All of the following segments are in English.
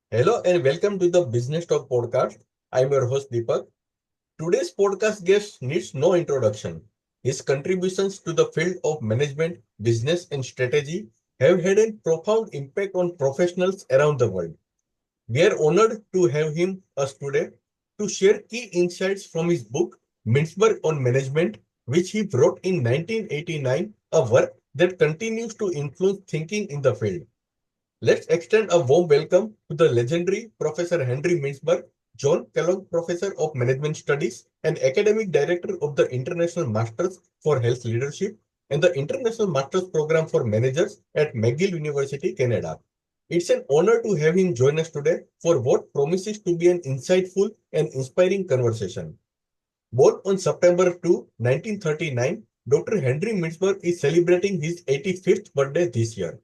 Hello and welcome to the Business Talk podcast. I'm your host Deepak. Today's podcast guest needs no introduction. His contributions to the field of management, business, and strategy have had a profound impact on professionals around the world. We are honored to have him us today to share key insights from his book Mintzberg on Management, which he wrote in 1989, a work that continues to influence thinking in the field. Let's extend a warm welcome to the legendary Professor Henry Mintzberg, John Kellogg Professor of Management Studies and Academic Director of the International Masters for Health Leadership and the International Masters Program for Managers at McGill University, Canada. It's an honor to have him join us today for what promises to be an insightful and inspiring conversation. Born on September 2, 1939, Dr. Henry Mintzberg is celebrating his 85th birthday this year.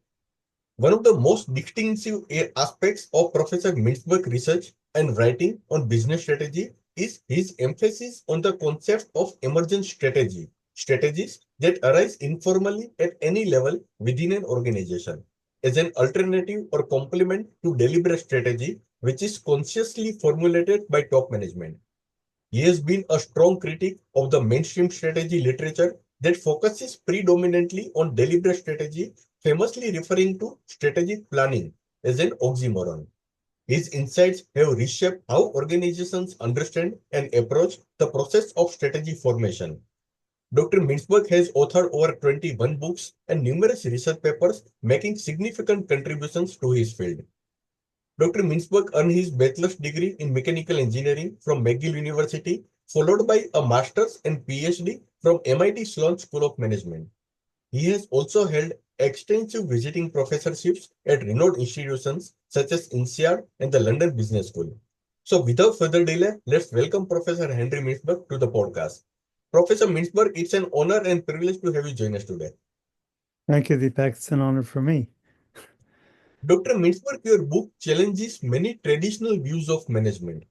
One of the most distinctive aspects of Professor Mintzberg's research and writing on business strategy is his emphasis on the concept of emergent strategy, strategies that arise informally at any level within an organization, as an alternative or complement to deliberate strategy, which is consciously formulated by top management. He has been a strong critic of the mainstream strategy literature that focuses predominantly on deliberate strategy, famously referring to strategic planning as an oxymoron. His insights have reshaped how organizations understand and approach the process of strategy formation. Dr. Mintzberg has authored over 21 books and numerous research papers, making significant contributions to his field. Dr. Mintzberg earned his bachelor's degree in mechanical engineering from McGill University, followed by a master's and PhD from MIT Sloan School of Management. He has also held extensive visiting professorships at renowned institutions such as INSEAD and the London Business School. So, without further delay, let's welcome Professor Henry Mintzberg to the podcast. Professor Mintzberg, it's an honor and privilege to have you join us today. Thank you, Deepak. It's an honor for me. Dr. Mintzberg, your book challenges many traditional views of management.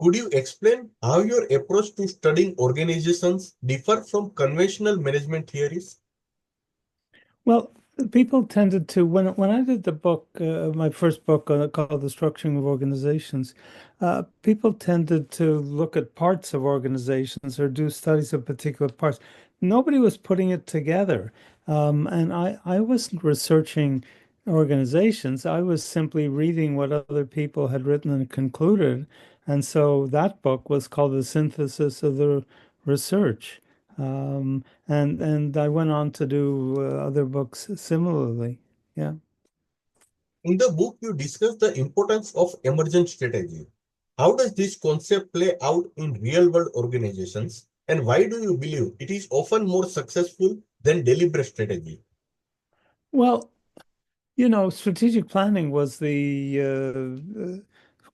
Could you explain how your approach to studying organizations differ from conventional management theories? Well, people tended to when I did the book, my first book called The Structuring of Organizations, people tended to look at parts of organizations or do studies of particular parts. Nobody was putting it together, and I wasn't researching organizations. I was simply reading what other people had written and concluded, and so that book was called The Synthesis of the Research. And I went on to do other books similarly. Yeah. In the book, you discuss the importance of emergent strategy. How does this concept play out in real world organizations? And why do you believe it is often more successful than deliberate strategy? Well, strategic planning was the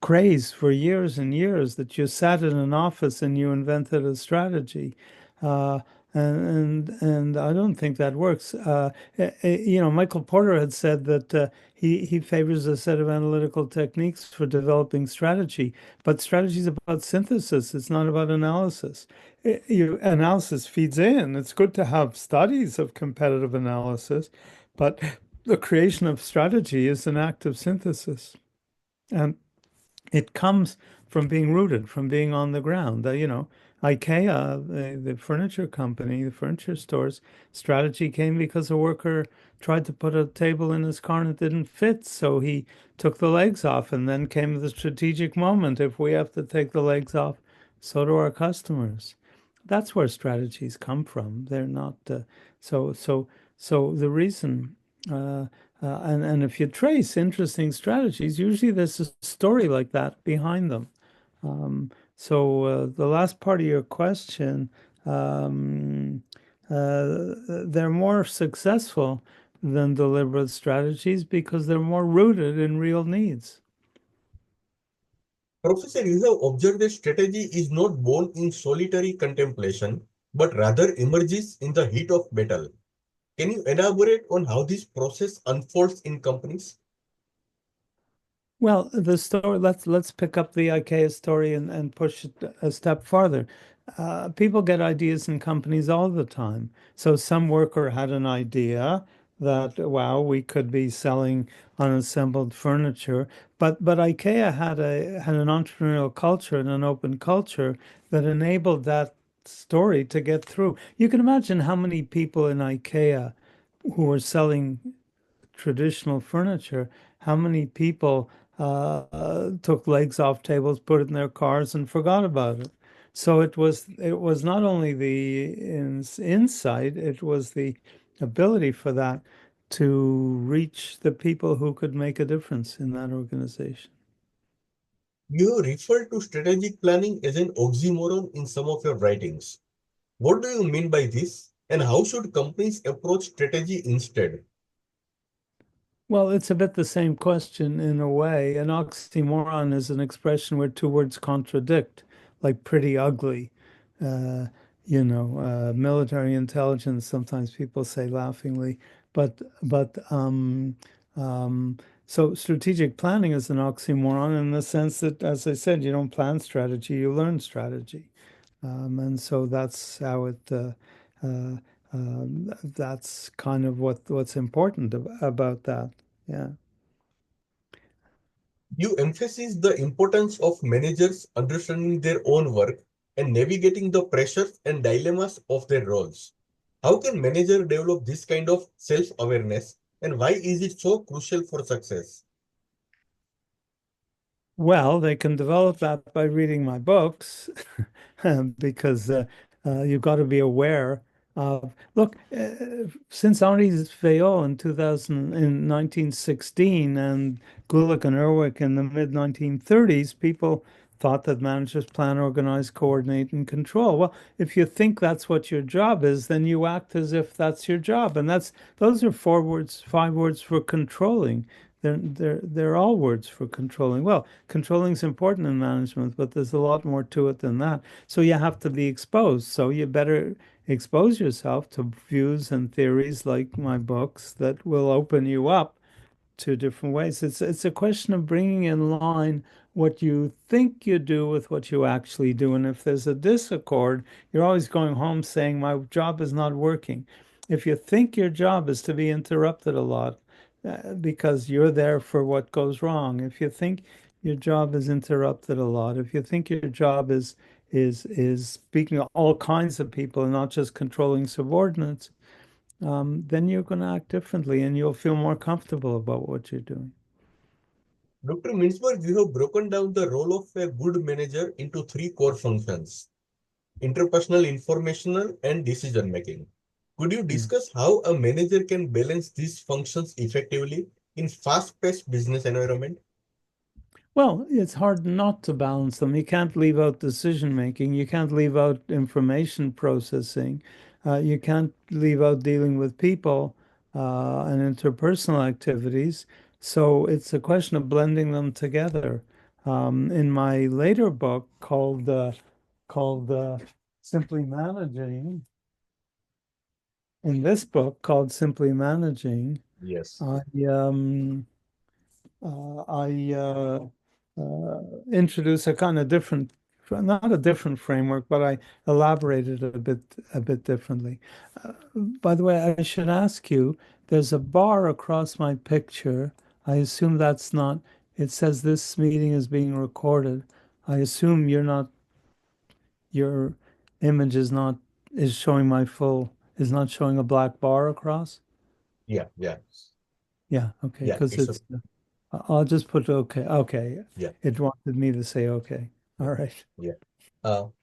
craze for years and years that you sat in an office and you invented a strategy. Uh, and I don't think that works. Michael Porter had said that he favors a set of analytical techniques for developing strategy, but strategy is about synthesis. It's not about analysis. Analysis feeds in. It's good to have studies of competitive analysis, but the creation of strategy is an act of synthesis. And it comes from being rooted, from being on the ground. IKEA, the furniture company, the furniture stores, strategy came because a worker tried to put a table in his car and it didn't fit. So he took the legs off, and then came the strategic moment. If we have to take the legs off, so do our customers. That's where strategies come from. They're not so so so the reason and if you trace interesting strategies, usually there's a story like that behind them. The last part of your question, um, they're more successful than deliberate strategies because they're more rooted in real needs. Professor, you have observed that strategy is not born in solitary contemplation, but rather emerges in the heat of battle. Can you elaborate on how this process unfolds in companies? Well, the story, let's pick up the IKEA story and push it a step farther. People get ideas in companies all the time. So some worker had an idea, that wow, we could be selling unassembled furniture. But IKEA had an entrepreneurial culture and an open culture that enabled that story to get through. You can imagine how many people in IKEA who were selling traditional furniture, how many people took legs off tables, put it in their cars, and forgot about it. So it was not only the insight, it was the ability for that to reach the people who could make a difference in that organization. You refer to strategic planning as an oxymoron in some of your writings. What do you mean by this? And how should companies approach strategy instead? Well, it's a bit the same question in a way. An oxymoron is an expression where two words contradict, like pretty ugly. Uh, Military intelligence, sometimes people say laughingly, but um, so strategic planning is an oxymoron in the sense that, as I said, you don't plan strategy, you learn strategy. And so that's how uh, that's kind of what's important about that. Yeah. You emphasize the importance of managers understanding their own work and navigating the pressures and dilemmas of their roles. How can manager develop this kind of self-awareness and why is it so crucial for success? Well, they can develop that by reading my books because you've got to be aware of. Look, since Henri Fayol in 2000, in 1916 and Gulick and Erwick in the mid 1930s, people thought that managers plan, organize, coordinate, and control. Well, if you think that's what your job is, then you act as if that's your job, and those are 4 words, 5 words for controlling. They're all words for controlling. Well, controlling is important in management, but there's a lot more to it than that. So you have to be exposed. So you better expose yourself to views and theories like my books that will open you up two different ways. It's a question of bringing in line what you think you do with what you actually do. And if there's a disaccord, you're always going home saying, my job is not working. If you think your job is to be interrupted a lot, because you're there for what goes wrong. If you think your job is interrupted a lot, if you think your job is speaking to all kinds of people and not just controlling subordinates, then you're going to act differently and you'll feel more comfortable about what you're doing. Dr. Mintzberg, you have broken down the role of a good manager into three core functions: interpersonal, informational, and decision making. Could you Yeah. discuss how a manager can balance these functions effectively in fast-paced business environment? Well, it's hard not to balance them. You can't leave out decision making. You can't leave out information processing. You can't leave out dealing with people and interpersonal activities. So it's a question of blending them together. In my later book called Simply Managing, in this book called Simply Managing, Yes. I I introduce a kind of different, not a different framework, but I elaborated a bit differently. Uh, by the way, I should ask you, there's a bar across my picture. I assume that's not, it says this meeting is being recorded. I assume your image is showing is not showing a black bar across. Yeah, yeah, Yeah, okay, yeah. because It's a I'll just put okay. Okay. yeah, It wanted me to say okay. yeah, All right. yeah.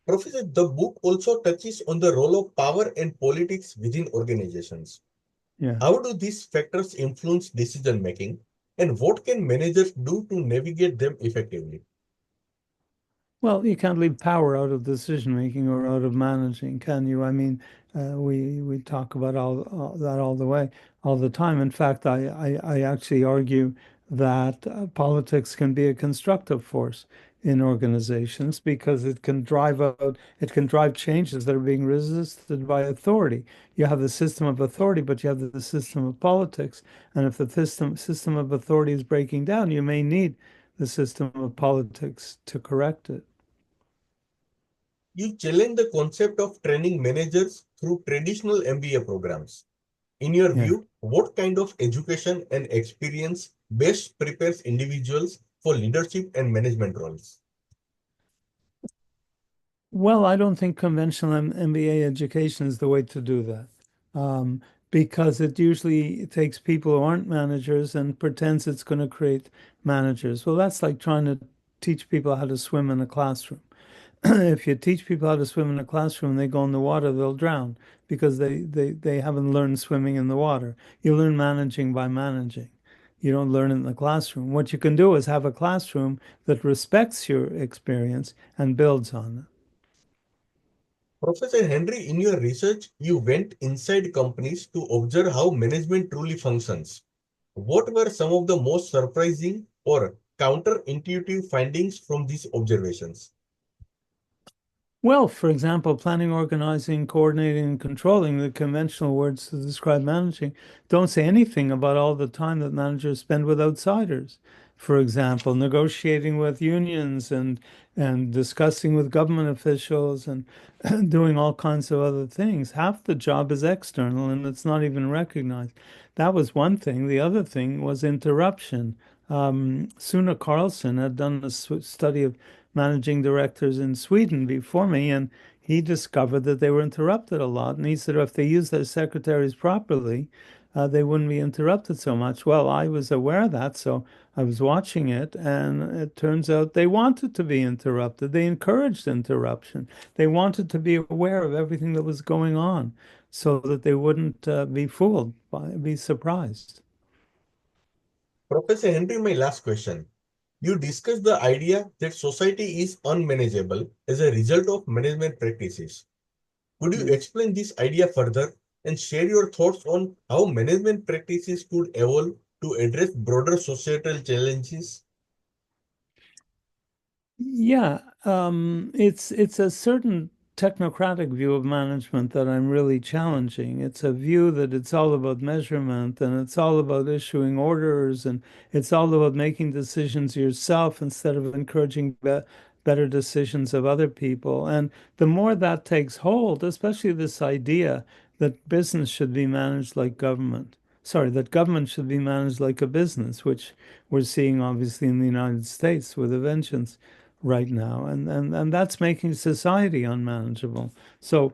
Professor, the book also touches on the role of power and politics within organizations. Yeah. How do these factors influence decision making, and what can managers do to navigate them effectively? Well, you can't leave power out of decision making or out of managing, can you? I mean, we talk about all that all the way, all the time. In fact, I actually argue that politics can be a constructive force in organizations because it can drive changes that are being resisted by authority. You have the system of authority, but you have the system of politics. And if the system of authority is breaking down, you may need the system of politics to correct it. You challenge the concept of training managers through traditional MBA programs. In your Yeah. view, what kind of education and experience best prepares individuals for leadership and management roles? Well, I don't think conventional MBA education is the way to do that. Um, because it usually takes people who aren't managers and pretends it's going to create managers. Well, that's like trying to teach people how to swim in a classroom. If you teach people how to swim in a classroom and they go in the water, they'll drown because they haven't learned swimming in the water. You learn managing by managing. You don't learn it in the classroom. What you can do is have a classroom that respects your experience and builds on it. Professor Henry, in your research, you went inside companies to observe how management truly functions. What were some of the most surprising or counterintuitive findings from these observations? Well, for example, planning, organizing, coordinating, and controlling, the conventional words to describe managing, don't say anything about all the time that managers spend with outsiders. For example, negotiating with unions and discussing with government officials and doing all kinds of other things. Half the job is external and it's not even recognized. That was one thing. The other thing was interruption. Suna Carlson had done a study of managing directors in Sweden before me, and he discovered that they were interrupted a lot. And he said if they used their secretaries properly, they wouldn't be interrupted so much. Well, I was aware of that, so I was watching it, and it turns out they wanted to be interrupted. They encouraged interruption. They wanted to be aware of everything that was going on so that they wouldn't be surprised. Professor Henry, my last question. You discussed the idea that society is unmanageable as a result of management practices. Could you Yeah. explain this idea further and share your thoughts on how management practices could evolve to address broader societal challenges? Yeah, it's a certain technocratic view of management that I'm really challenging. It's a view that it's all about measurement and it's all about issuing orders and it's all about making decisions yourself instead of encouraging better decisions of other people. And the more that takes hold, especially this idea that business should be managed like government. Sorry, that government should be managed like a business, which we're seeing obviously in the United States with a vengeance right now, and that's making society unmanageable. So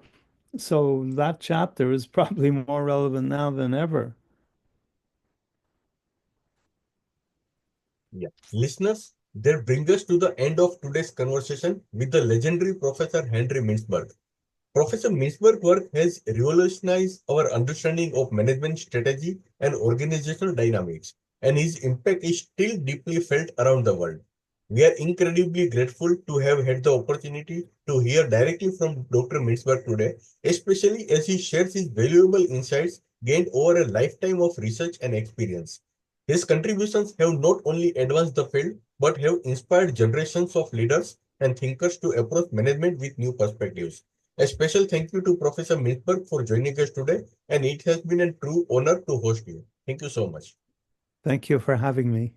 that chapter is probably more relevant now than ever. Yeah. Listeners, that brings us to the end of today's conversation with the legendary Professor Henry Mintzberg. Professor Mintzberg's work has revolutionized our understanding of management strategy and organizational dynamics, and his impact is still deeply felt around the world. We are incredibly grateful to have had the opportunity to hear directly from Dr. Mintzberg today, especially as he shares his valuable insights gained over a lifetime of research and experience. His contributions have not only advanced the field, but have inspired generations of leaders and thinkers to approach management with new perspectives. A special thank you to Professor Mintzberg for joining us today, and it has been a true honor to host you. Thank you so much. Thank you for having me.